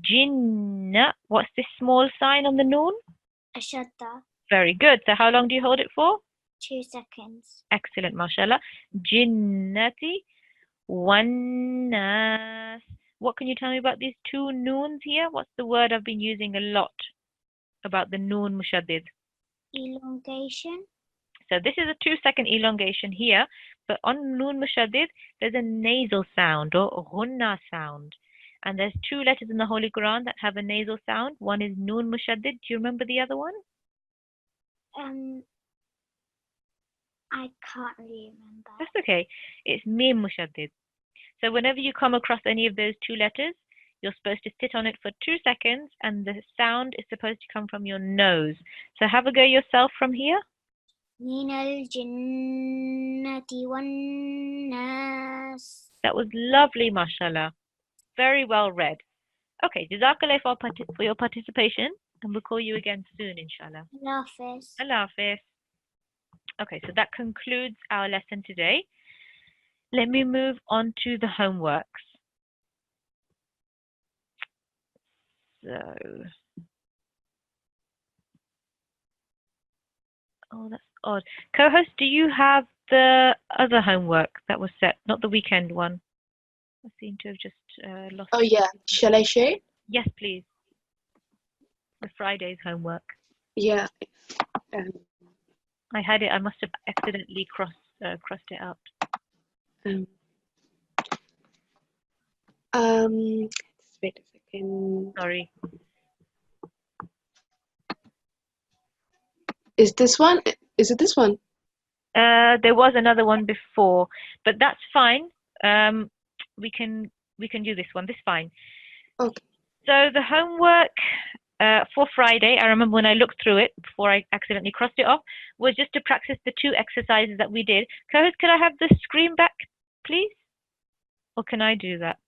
A: Jinna. What's this small sign on the noon?
C: أشدة.
A: Very good. So how long do you hold it for?
C: 2 seconds.
A: Excellent, mashallah. Jinnati wannas. What can you tell me about these two noons here? What's the word I've been using a lot about the noon mushaddid?
C: Elongation.
A: So this is a 2-second elongation here, but on noon mushaddid, there's a nasal sound or ghunna sound. And there's 2 letters in the Holy Quran that have a nasal sound. One is noon mushaddid. Do you remember the other one?
C: I can't really remember.
A: That's okay. It's mim mushaddid. So whenever you come across any of those 2 letters, you're supposed to sit on it for 2 seconds, and the sound is supposed to come from your nose. So have a go yourself from here.
C: من الجنة والناس.
A: That was lovely, mashallah. Very well read. Okay, Jazakallah for your participation, and we'll call you again soon, inshallah.
C: Allah Hafiz.
A: Allah Hafiz. Okay, so that concludes our lesson today. Let me move on to the homeworks. So, oh, that's odd. Co-host, do you have the other homework that was set, not the weekend one? I seem to have just lost
B: Oh,
A: it.
B: yeah. Shall I share it?
A: Yes, please. The Friday's homework.
B: Yeah.
A: I had it. I must have accidentally crossed it out.
B: Wait a second.
A: Sorry.
B: Is this one? Is it this one?
A: There was another one before, but that's fine. We can do this one. This is fine.
B: Okay.
A: So the homework for Friday, I remember when I looked through it before I accidentally crossed it off, was just to practice the 2 exercises that we did. Co-host, could I have the screen back, please? Or can I do that?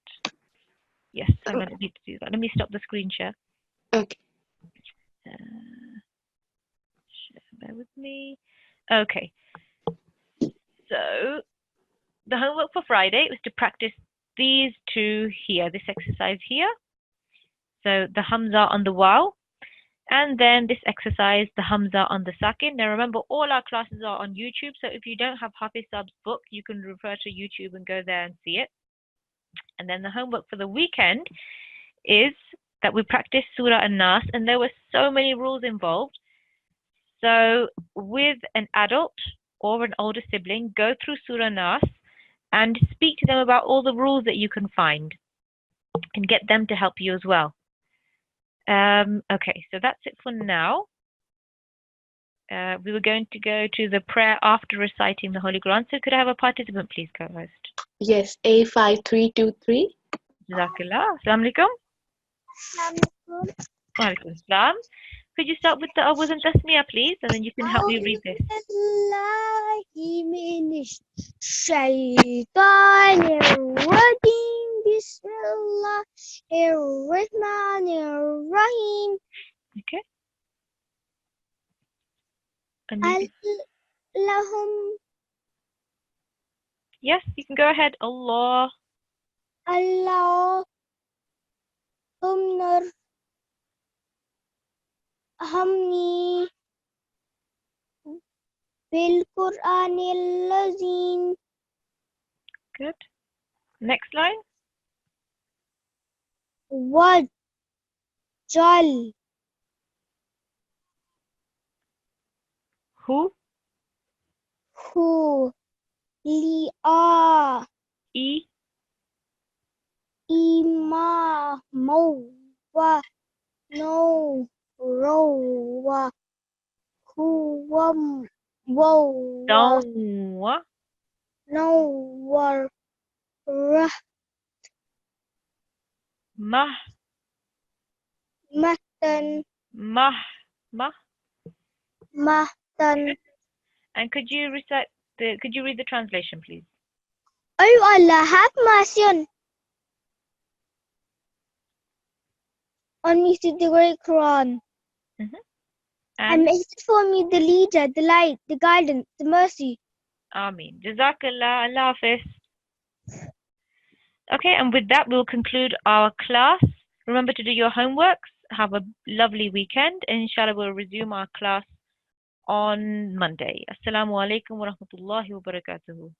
A: Yes, I'm going to need to do that. Let me stop the screen share.
B: Okay.
A: Bear with me. Okay. So the homework for Friday was to practice these 2 here, this exercise here. So the Hamza on the Wau, and then this exercise, the Hamza on the Sakin. Now remember, all our classes are on YouTube, so if you don't have Hafiz Sab's book, you can refer to YouTube and go there and see it. And then the homework for the weekend is that we practice Surah An-Nas, and there were so many rules involved. So with an adult or an older sibling, go through Surah Nas and speak to them about all the rules that you can find and get them to help you as well. Okay, so that's it for now. We were going to go to the prayer after reciting the Holy Quran. So could I have a participant, please, co-host?
B: Yes, A5323.
A: Jazakallah. Assalamu alaikum. Wa alaikum assalam. Could you start with the Awwaz and Tasmiyah, please? And then you can help me read this. Okay.
C: Allahum.
A: Yes, you can go ahead. Allah.
C: Allahumma hamni bil Qur'anil Azim.
A: Good. Next line.
C: Wajal.
A: Who?
C: Who
E: Li'a.
A: E.
E: Ima. Mowa. No. Rowa. Huwam. Wowa.
A: Dawa.
E: No. War. Rah.
A: Mah.
E: Matan.
A: Mah. Mah.
E: Matan.
A: And could you read the translation, please?
E: Oh Allah, have mercy on me through the great Quran. And
A: And
E: make it for me the leader, the light, the guidance, the mercy.
A: Ameen. Jazakallah. Allah Hafiz. Okay, and with that, we'll conclude our class. Remember to do your homeworks. Have a lovely weekend. Inshallah, we'll resume our class on Monday. Assalamu alaikum wa rahmatullahi wa barakatuhu.